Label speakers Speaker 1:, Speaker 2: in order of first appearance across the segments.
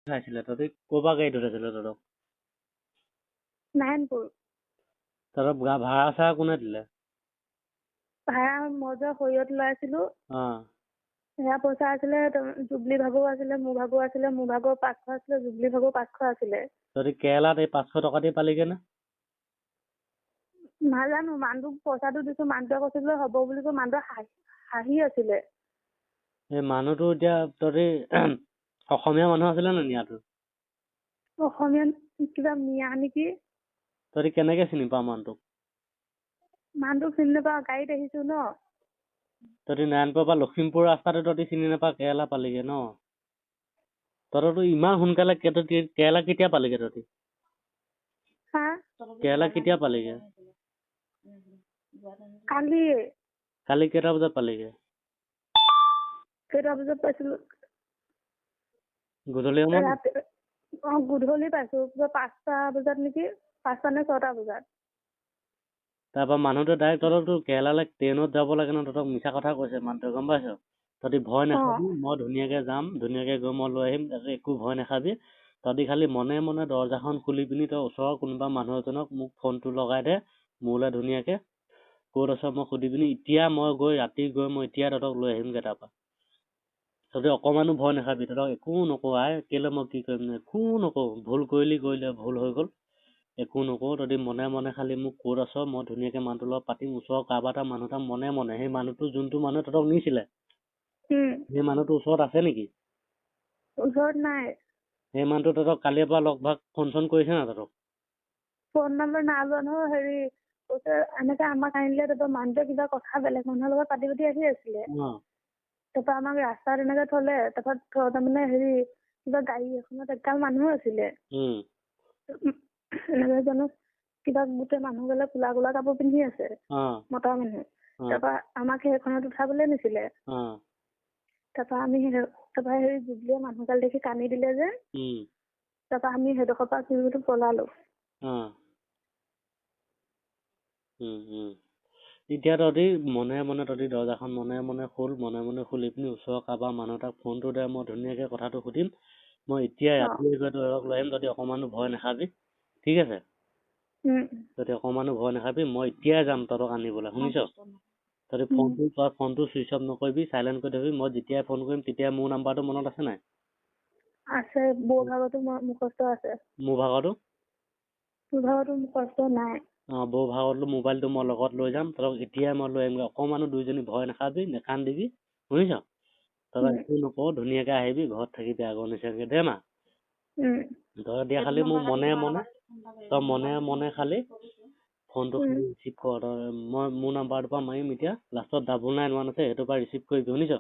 Speaker 1: খাইছিলে তহঁতি ক'ৰ পৰা গাড়ীত উঠাইছিলে তহঁতক?
Speaker 2: নাৰায়ণপুৰ।
Speaker 1: তহঁতক ভাড়া চাড়া কোনে দিলে?
Speaker 2: ভাড়া মই যে সৰিয়হত লৰাইছিলো সেয়া পইচা আছিলে, জুবলি ভাগৰো আছিলে, মোৰ ভাগৰো আছিলে, মোৰ ভাগৰ 500 আছিলে, জুবলি ভাগৰ 500 আছিলে।
Speaker 1: তহঁতি কেৰেলাত এই 500 টকা দি পালিগে নে?
Speaker 2: নাজানো, মানুহটোক পইচাটো দিছো, মানুহটোৱে কৈছে বোলে হ'ব বুলি কৈ মানুহটোৱে হাঁহি আছিলে।
Speaker 1: এই মানুহটো এতিয়া তহঁতি অসমীয়া মানুহ আছিলে নে ইয়াতো?
Speaker 2: অসমীয়া কিবা মিয়া নেকি।
Speaker 1: তহঁতি কেনেকে চিনি পাৱ মানুহটোক?
Speaker 2: মানুহটোক চিনি নাপাওঁ, গাড়ীত আহিছো ন।
Speaker 1: তহঁতি নাৰায়ণপুৰৰ পৰা লখিমপুৰ ৰাস্তাটো তহঁতি চিনি নাপাৱ, কেৰেলা পালিগে ন? তহঁতৰতো ইমান সোনকালে কেৰেলা কেতিয়া পালিগে তহঁতি?
Speaker 2: হা?
Speaker 1: কেৰেলা কেতিয়া পালিগে? কালি কেইটা বজাত পালিগে?
Speaker 2: কেইটা বজাত পাইছিলো?
Speaker 1: গধূলি সময়ত?
Speaker 2: গধূলি পাইছো, 5টা বজাত নেকি, 5টা নে 6টা বজাত।
Speaker 1: তাৰপৰা মানুহটোৱে ডাইৰেক্ট তহঁতকতো কেৰেলালৈ ট্ৰেইনত যাব লাগে ন, তহঁতক মিছা কথা কৈছে মানুহটোৱে, গম পাইছ? তহঁতি ভয় নাখাবি, মই ধুনীয়াকে যাম, ধুনীয়াকে গৈ মই লৈ আহিম, তাৰপিছত একো ভয় নাখাবি। তহঁতি খালি মনে মনে দৰ্জাখন খুলি পিনি তই ওচৰৰ কোনোবা মানুহ এজনক মোক ফোনটো লগাই দে, মোলৈ ধুনীয়াকে ক'ত আছ মই সুধি পিনি এতিয়া মই ৰাতি গৈ মই এতিয়া তহঁতক লৈ আহিমগে তাৰপৰা। তহঁতি অকমানো ভয় নাখাবি, তহঁতক একো নকওঁ কেলে মই কি কৰিম, একো নকওঁ, ভুল কৰিলে ভুল হৈ গ'ল, একো নকওঁ। তহঁতি মনে মনে খালি মোক ক'ত আছ মই ধুনীয়াকে মানুহটোৰ লগত পাতিম, ওচৰৰ কাৰোবাৰ এটা মানুহ এটা মনে মনে, সেই মানুহটো যোনটো মানুহে তহঁতক নিছিলে সেই মানুহটো ওচৰত আছে নেকি?
Speaker 2: ওচৰত নাই।
Speaker 1: সেই মানুহটো তহঁতক কালিৰ পৰা লগ ভাগ ফোন চোন কৰিছে না তহঁতক?
Speaker 2: ফোন নম্বৰ নাই লোৱা নহয়, কৈছে এনেকে আমাক আনিলে, তাৰপৰা মানুহটোৱে কিবা কথা বেলেগ মানুহৰ লগত পাতি আহি আছিলে। তাৰপৰা আমাক ৰাস্তাত এনেকে থলে, তাৰপৰা তাৰমানে কিবা গাড়ী এখনত এগাল মানুহ আছিলে। এনেকে জানো কিবা গোটেই মানুহ গলে কোলা কোলা কাপোৰ পিন্ধি আছে, মতা মানুহ। তাৰপৰা আমাক সেইখনত উঠাবলৈ নিছিলে। তাৰপৰা আমি জুবলিয়ে মানুহ গাল দেখি কান্দি দিলে যে, তাৰপৰা আমি সেইডোখৰ পৰা ঘূৰি পলালো।
Speaker 1: এতিয়া তহঁতি মনে মনে তহঁতি দৰ্জাখন মনে মনে খুলি পিনি ওচৰৰ কাৰোবাৰ মানুহ এটাক ফোনটো দে, মই ধুনীয়াকে কথাটো সুধিম, মই এতিয়াই ৰাতিয়ে গৈ তহঁতক লৈ আহিম, তহঁতি অকমানো ভয় নাখাবি, ঠিক আছে? তহঁতি অকমানো ভয় নাখাবি, মই এতিয়াই যাম তহঁতক আনিবলৈ, শুনিছ? তহঁতি ফোনটো চুইচ অফ নকৰিবি, চাইলেণ্ট কৰি থবি, মই যেতিয়াই ফোন কৰিম তেতিয়াই মোৰ নাম্বাৰটো মনত আছে নাই?
Speaker 2: আছে, বৌ ভাগতো মুখস্থ আছে।
Speaker 1: মোৰ ভাগতো?
Speaker 2: তোৰ ভাগতো মুখস্থ নাই।
Speaker 1: বৌ ভাগতো মোবাইলটো মই লগত লৈ যাম, তহঁতক এতিয়াই মই লৈ আহিমগৈ, অকমানো দুইজনী ভয় নাখাবি, নেকান্দিবি, শুনিছ? তহঁতক একো নকওঁ, ধুনীয়াকে আহিবি, ঘৰত থাকিবি আগৰ নিচিনাকে, দে মা? তই এতিয়া খালি মোৰ মনে মনে খালি ফোনটো খালি ৰিচিভ কৰ, মই মোৰ নাম্বাৰটোৰ পৰা মাৰিম এতিয়া, লাষ্টত 9991 আছে, সেইটোৰ পৰা ৰিচিভ কৰিবি, শুনিছ?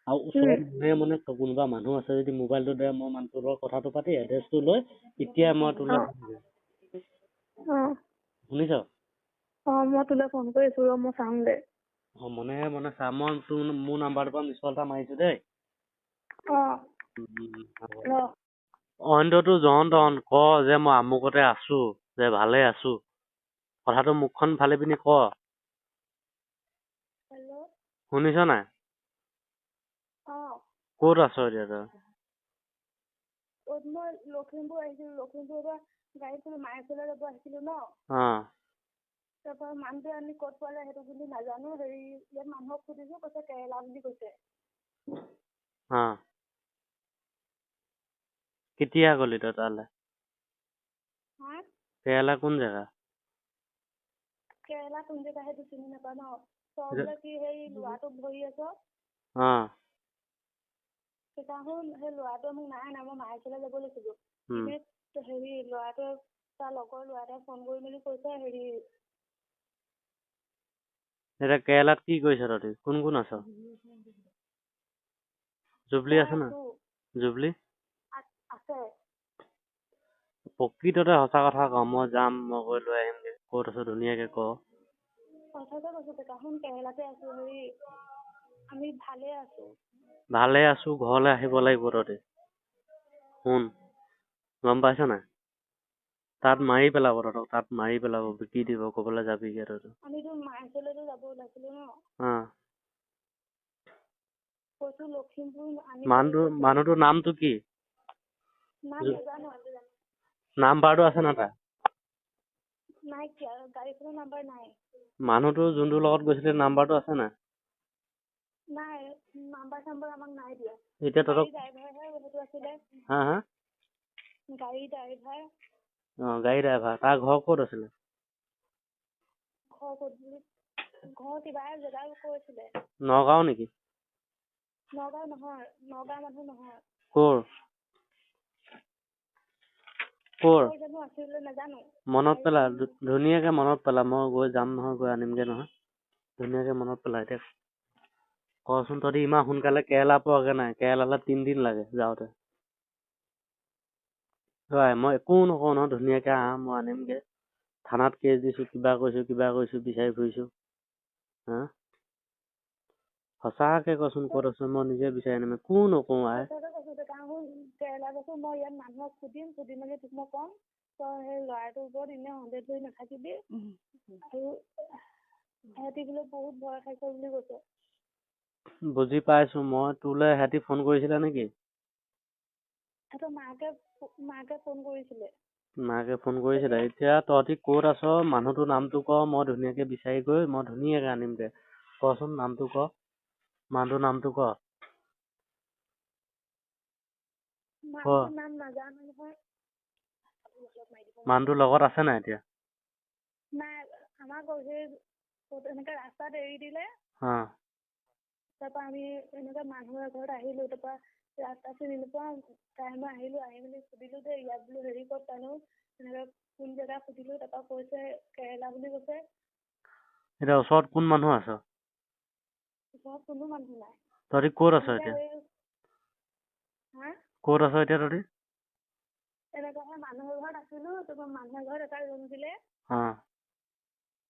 Speaker 1: আৰু ওচৰত মনে কোনোবা মানুহ আছে যদি মোবাইলটো দে, মই মানুহটোৰ লগত কথাটো পাতি এড্ৰেছটো লৈ এতিয়াই মই তোলৈ শুনিছ?
Speaker 2: মই তোলৈ ফোন কৰিছো, মই চাম দে।
Speaker 1: মনে মনে চা, মই মোৰ নাম্বাৰটোৰ পৰা মিছ কল এটা মাৰিছো দেই। অইনটো জহন ক যে মই আমুকতে আছো, যে ভালে আছো, কথাটো মুখখন ফালি পিনি ক। শুনিছ নাই? ক'ত আছ এতিয়া তই?
Speaker 2: মই লখিমপুৰ আহিছিলো, লখিমপুৰৰ পৰা গাড়ীত মায়াচলে যাব আহিছিলো ন। তাৰপৰা মানুহটোৱে আনি ক'ত পালে সেইটো বুলি নাজানো, ইয়াত মানুহক সুধিছো, কৈছে কেৰেলা বুলি কৈছে।
Speaker 1: কেতিয়া গলি তই তালে? কেৰেলা কোন জেগা?
Speaker 2: কেৰেলা কোন জেগা সেইটো চিনি নাপাওঁ ন। তই বোলে কি ল'ৰাটোক ধৰি আছ? সেইদিনাখন সেই ল'ৰাটোৱে মোক নাই, মই মায়াচলে যাব লৈছিলো। ল'ৰাটোৱে তাৰ লগৰ ল'ৰা এটাই ফোন কৰি মেলি কৈছে
Speaker 1: এতিয়া কেৰেলাত কি কৰিছ তহঁতি? কোন কোন আছ? জুবলি আছে না? জুবলি
Speaker 2: আছে।
Speaker 1: প্ৰকৃততে সঁচা কথা ক, মই যাম, মই গৈ লৈ আহিমগে, ক'ত আছো ধুনীয়াকে ক।
Speaker 2: সঁচাকে কৈছো, দেখোন কেৰেলাতে আছো, আমি ভালে আছো।
Speaker 1: ভালে আছো, ঘৰলে আহিব লাগিব তহঁতি। শুন, গম পাইছ নাই? তাত মাৰি পেলাব তহঁতক, তাত মাৰি পেলাব, বিকি দিব, ক'বলৈ যাবিগে তহঁতি।
Speaker 2: আমিতো মায়াচলৈতো যাব ওলাইছিলো ন। কৈছো লখিমপুৰ। মানুহটোৰ নামটো কি?
Speaker 1: নাম্বাৰটো আছে না তাৰ?
Speaker 2: নাই, গাড়ীখনৰ নাম্বাৰ নাই।
Speaker 1: মানুহটো যোনটোৰ লগত গৈছিলে নাম্বাৰটো আছে না?
Speaker 2: নাই, নাম্বাৰ আমাক নাই দিয়া।
Speaker 1: এতিয়া তহঁতক
Speaker 2: ড্ৰাইভাৰহে সেইটো আছিলে।
Speaker 1: হা হা?
Speaker 2: গাড়ী ড্ৰাইভাৰ।
Speaker 1: গাড়ী ড্ৰাইভাৰ। তাৰ ঘৰ ক'ত আছিলে?
Speaker 2: ঘৰ কিবা জেগা কৈছিলে।
Speaker 1: নগাঁও নেকি?
Speaker 2: নগাঁও নহয়, নগাঁও মানুহ নহয়।
Speaker 1: ক'ৰ? ক'ৰ?
Speaker 2: জানো আছিলে নাজানো।
Speaker 1: মনত পেলা, ধুনীয়াকে মনত পেলা। মই গৈ যাম নহয়, গৈ আনিমগে নহয়। ধুনীয়াকে মনত পেলা এতিয়া। কচোন, তহঁতি ইমান সোনকালে কেৰেলা পোৱাগে নাই। কেৰেলালৈ 3 দিন লাগে যাওঁতে। মই একো নকওঁ নহয়, ধুনীয়াকে আহ, মই আনিমগে। থানাত কেছ দিছো, কিবা কৰিছো, বিচাৰি ফুৰিছো। হা? সঁচাকে কচোন ক'ত আছে, মই নিজে বিচাৰি আনিম। একো নকওঁ আই।
Speaker 2: কেৰেলা গৈছো, মই ইয়াত মানুহক সুধি মেলি তোক মই কম। তই সেই ল'ৰাটোৰ ওপৰত এনে সন্দেহ ধৰি নাথাকিবি। আৰু সিহঁতি বোলে বহুত ভয় খাইছে বুলি কৈছে।
Speaker 1: বুজি পাইছো মই। তোলে সিহঁতি ফোন কৰিছিলে নেকি?
Speaker 2: মাকে ফোন কৰিছিলে।
Speaker 1: মাকে ফোন কৰিছিলে। এতিয়া তহঁতি ক'ত আছ, মানুহটোৰ নামটো ক, মই ধুনীয়াকে বিচাৰি গৈ মই ধুনীয়াকে আনিম দে। কচোন নামটো ক। মানুহটোৰ নামটো ক।
Speaker 2: মানুহটোৰ নাম নাজানো নহয়।
Speaker 1: মানুহটোৰ লগত আছে নাই এতিয়া?
Speaker 2: নাই, আমাক এনেকে ৰাস্তাত এৰি দিলে। তাৰপৰা আমি এনেকে মানুহৰ ঘৰত আহিলো। তাৰপৰা ৰাস্তা চিনি নোপোৱা টাইমত আহিলো, আহি মেলি সুধিলো যে ইয়াত বোলো হেৰি ক'ত পালো, এনেকে কোন জেগা সুধিলো। তাৰপৰা কৈছে কেৰেলা বুলি কৈছে।
Speaker 1: এতিয়া ওচৰত কোন মানুহ আছ?
Speaker 2: ওচৰত কোনো মানুহ নাই।
Speaker 1: তহঁতি ক'ত আছ এতিয়া? ক'ত আছ এতিয়া তহঁতি?
Speaker 2: এনেকে মানুহৰ ঘৰত আছিলো। তাৰপৰা মানুহৰ ঘৰত এটা ৰুম দিলে।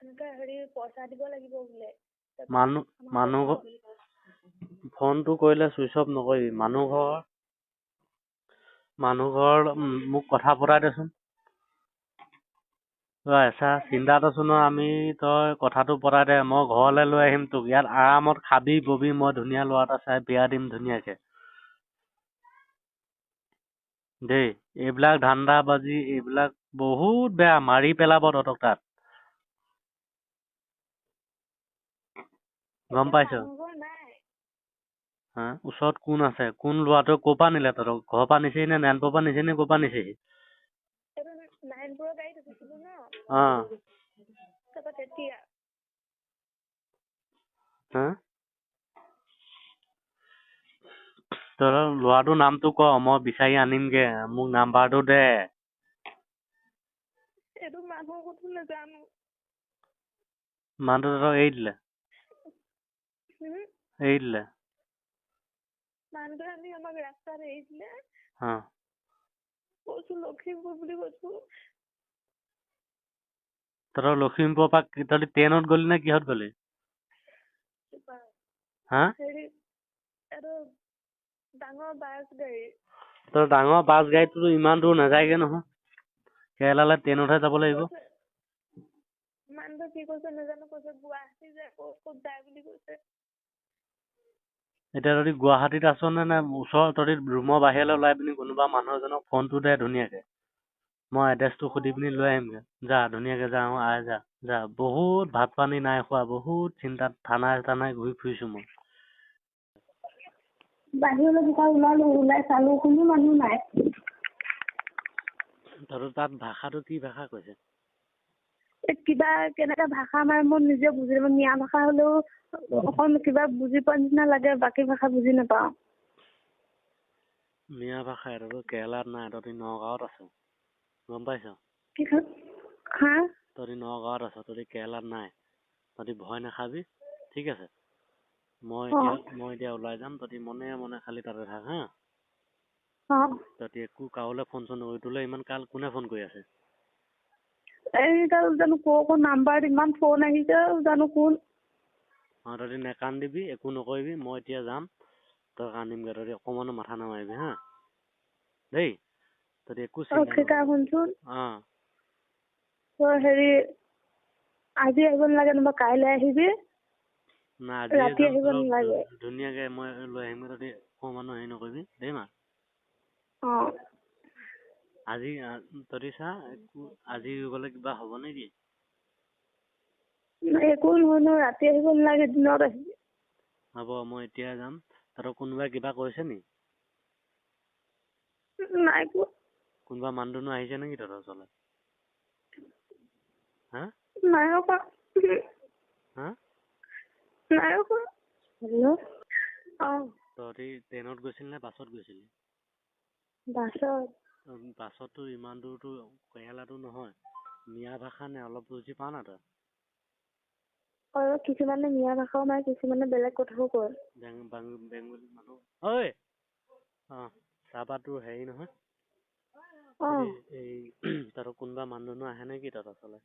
Speaker 2: এনেকে পইচা দিব লাগিব বোলে।
Speaker 1: মানুহ ফোনটো কৰিলে চুইচ অফ নকৰিবি। মানুহ ঘৰ মোক কথা পতাই দেচোন। চিন্তাত আছো নহয় আমি। তই কথাটো পতাই দে, মই ঘৰলে লৈ আহিম তোক। ইয়াত আৰামত খাবি ববি, মই ধুনীয়া ল'ৰা এটা চাই বিয়া দিম ধুনীয়াকে। দেই, এইবিলাক ধান্দা বাজি, এইবিলাক বহুত বেয়া। মাৰি পেলাব তহঁতক তাত। গম পাইছ? ওচৰত কোন আছে? কোন ল'ৰাটোৱে ক'ৰ পৰা নিলে তহঁতক? ঘৰৰ পৰা নিছেহি নে নাৰায়ণপুৰৰ পৰা নিছেহি নে ক'ৰ পৰা নিছেহি?
Speaker 2: নাৰায়ণপুৰৰ গাড়ীত উঠিছিলো ন। তাৰপৰা তেতিয়া
Speaker 1: তহঁতৰ ল'ৰাটোৰ নামটো ক, মই বিচাৰি আনিমগে। মোক নাম্বাৰটো দে।
Speaker 2: এইটো মানুহৰ কথা নাজানো।
Speaker 1: মানুহটো তহঁতক এৰি দিলে? এৰি দিলে?
Speaker 2: মানুহটোৱে আনি আমাক ৰাস্তাত এৰি দিলে। কৈছো লখিমপুৰ বুলি কৈছো।
Speaker 1: তহঁতৰ লখিমপুৰৰ পৰা তহঁতি ট্ৰেইনত গলি নে কিহত গলি?
Speaker 2: ডাঙৰ বাছ গাড়ী।
Speaker 1: তই ডাঙৰ বাছ গাড়ীতো ইমান দূৰ নাযায়গে নহয়। কেৰেলালৈ ট্ৰেইনতহে যাব লাগিব।
Speaker 2: মানুহটো কি কৈছে নাজানো, কৈছে গুৱাহাটী যায়, ক'ত যায় বুলি কৈছে।
Speaker 1: এতিয়া তহঁতি গুৱাহাটীত আছ নে ওচৰৰ? তহঁতি ৰুমৰ বাহিৰলৈ ওলাই পিনি কোনোবা মানুহ এজনক ফোনটো দে ধুনীয়াকে। মই এড্ৰেছটো সুধি পিনি লৈ আহিমগে। যা ধুনীয়াকে যা, আহ যা। বহুত ভাত পানী নাই খোৱা, বহুত চিন্তাত থানাই ঘূৰি ফুৰিছো মই।
Speaker 2: বাহিৰলৈ যেতিয়া ওলাই চালো, কোনো মানুহ নাই।
Speaker 1: তহঁতৰ তাত ভাষাটো কি ভাষা কৈছে?
Speaker 2: কিবা কেনেকা ভাষা মাৰে মই নিজে বুজি নাপাওঁ। মিয়া ভাষা হলেও অকণ কিবা বুজি পোৱা নিচিনা লাগে, বাকী ভাষা বুজি নাপাওঁ।
Speaker 1: মিয়া ভাষা তহঁতি কেৰেলাত নাই, তহঁতি নগাঁৱত আছ। গম পাইছ? তহঁতি নগাঁৱত আছ, তহঁতি কেৰেলাত নাই। তহঁতি ভয় নাখাবি, ঠিক আছে? মই এতিয়া ওলাই যাম, তহঁতি মনে মনে খালি তাতে থাক হা। তহঁতি একো কাৰোলৈ ফোন চোন নকৰিবি। তোলে ইমান কোনে ফোন কৰি আছে?
Speaker 2: জানো ক'ৰ নাম্বাৰ ইমান ফোন আহিছে, জানো কোন।
Speaker 1: তহঁতি নেকান্দিবি, একো নকৰিবি। মই এতিয়া যাম, তই কান্দিমগে। তহঁতি অকমানো মাথা নামাৰিবি হা দেই। তহঁতি একো চিন্তা
Speaker 2: শুনচোন। আজি আহিব নালাগে, নহবা কাইলৈ আহিবি। ৰাতি আহিব নালাগে।
Speaker 1: ধুনীয়াকে মই লৈ আহিম। তহঁতি অকমানো হেৰি নকৰিবি দেই মা। আজি তহঁতি চা আজি গ'লে কিবা হ'ব নেকি?
Speaker 2: একো নহয় নহয়, ৰাতি আহিব নালাগে, দিনত আহিবি।
Speaker 1: হ'ব, মই এতিয়া যাম। তহঁতক কোনোবাই কিবা কৈছে নি?
Speaker 2: নাই কোৱা।
Speaker 1: কোনোবা মানুহ আহিছে নেকি তহঁতৰ ওচৰলৈ? হা?
Speaker 2: নাই কোৱা।
Speaker 1: হা?
Speaker 2: নাই কোৱা। হেল্ল'?
Speaker 1: তহঁতি ট্ৰেইনত গৈছিলি নে বাছত গৈছিলি?
Speaker 2: বাছত।
Speaker 1: বাছততো ইমান দূৰতো কেৰেলাটো নহয়। মিয়া ভাষা নে অলপ বুজি পাও না তই?
Speaker 2: কিছুমানে মিয়া ভাষাও মাৰে, কিছুমানে বেলেগ কথাও কয়।
Speaker 1: বেংগলী মানুহ। ঐ! তাৰপৰা তোৰ হেৰি নহয়। এই তহঁতৰ কোনোবা মানুহ আহে নেকি তহঁতৰ ওচৰলৈ?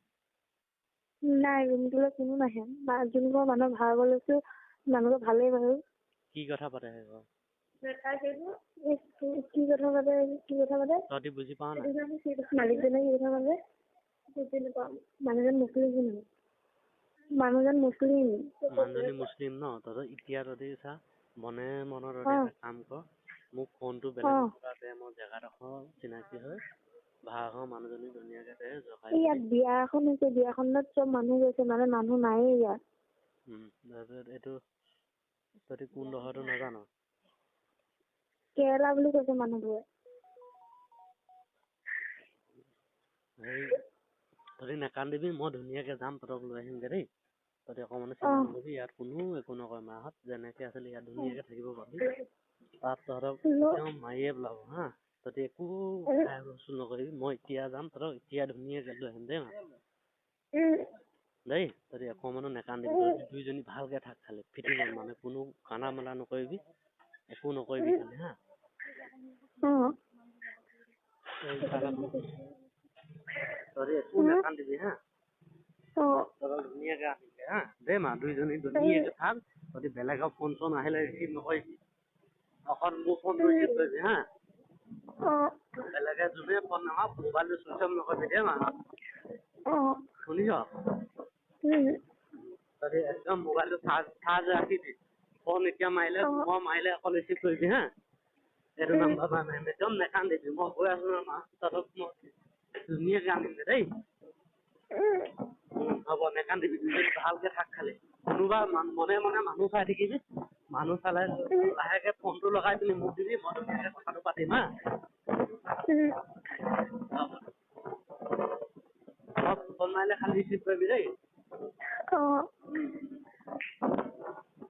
Speaker 2: নাই, ৰুমটোলৈ কোনো নাহে। যোনঘৰ মানুহ ভাড়া লৈছো, মানুহবোৰ ভালেই বাৰু।
Speaker 1: কি কথা পাতে সেইঘৰ?
Speaker 2: কি কথা পাতে?
Speaker 1: তহঁতি বুজি পাও নাই?
Speaker 2: মালিকজনে কি কথা পাতে? বুজি নাপাওঁ। মানুহজন মুছলিম। মানুহজনী
Speaker 1: মুছলিম ন? এতিয়া তহঁতি চা, মনে মনত এটা কাম কৰ। মোক ফোনটো বেলেগৰ পৰা দে, মই জেগাডোখৰ চিনাকি হৈ ভাড়াঘৰৰ মানুহজনী ধুনীয়াকে দে।
Speaker 2: ইয়াত বিয়া এখন হৈছে, বিয়াখনত চব মানুহ গৈছে, মানে মানুহ নাইয়ে ইয়াত।
Speaker 1: তাৰপিছত এইটো তহঁতি কোনডোখৰটো নাজান?
Speaker 2: কেৰেলা বুলি কৈছে মানুহবোৰে।
Speaker 1: তহঁতি নেকান্দিবি, মই ধুনীয়াকে যাম, তহঁতক লৈ আহিমগে দেই। তহঁতি অকমানো চিন্তা নকৰিবি, ইয়াত কোনো একো নকয়। মাহঁত যেনেকে আছিলি ইয়াত ধুনীয়াকে থাকিব পাবি। তাত তহঁতক একদম মাৰিয়ে পেলাব হা। তহঁতি একো খাই হুলস্থুল নকৰিবি, মই এতিয়া যাম, তহঁতক এতিয়া ধুনীয়াকে লৈ আহিম দেই মা। দেই, তহঁতি অকমানো নেকান্দিবি, তহঁতি দুইজনী ভালকে থাক খালি। ফিটিঙত মানে কোনো কান্দা মেলা নকৰিবি, একো নকৰিবি খালি হা। তহঁতি একো নেকান্দিবি হা। তহঁতক ধুনীয়াকে আহিমগে হা। দেই মা, দুইজনী ধুনীয়াকে থাক। তহঁতি বেলেগৰ ফোন চোন আহিলে ৰিচিভ নকৰিবি। অকল মোৰ ফোনটো ৰিচিভ কৰিবি হা। বেলেগে যোনে ফোন নামাৰক, মোবাইলটো চুইচ অফ নকৰিবি দেই মা। শুনিছ? তহঁতি একদম মোবাইলটো চাৰ্জ ৰাখিবি। ফোন এতিয়া মাৰিলে, মই মাৰিলে অকল ৰিচিভ কৰিবি হা। এইটো নাম্বাৰৰ পৰা মাৰিম, একদম নেকান্দিবি। মই গৈ আছো নহয় মা, তহঁতক মই ধুনীয়াকে আনিমগে দেই। হ'ব, নেকান্দিবি, দুইজনী ভালকে থাক খালি। কোনোবা মনে মনে মানুহ চাই থাকিবি। মানুহ চালে লাহেকে ফোনটো লগাই পিনি মোক দিবি, মই ধুনীয়াকে কথাটো পাতিম হা। ফোন মাৰিলে খালি ৰিচিভ কৰিবি দেই।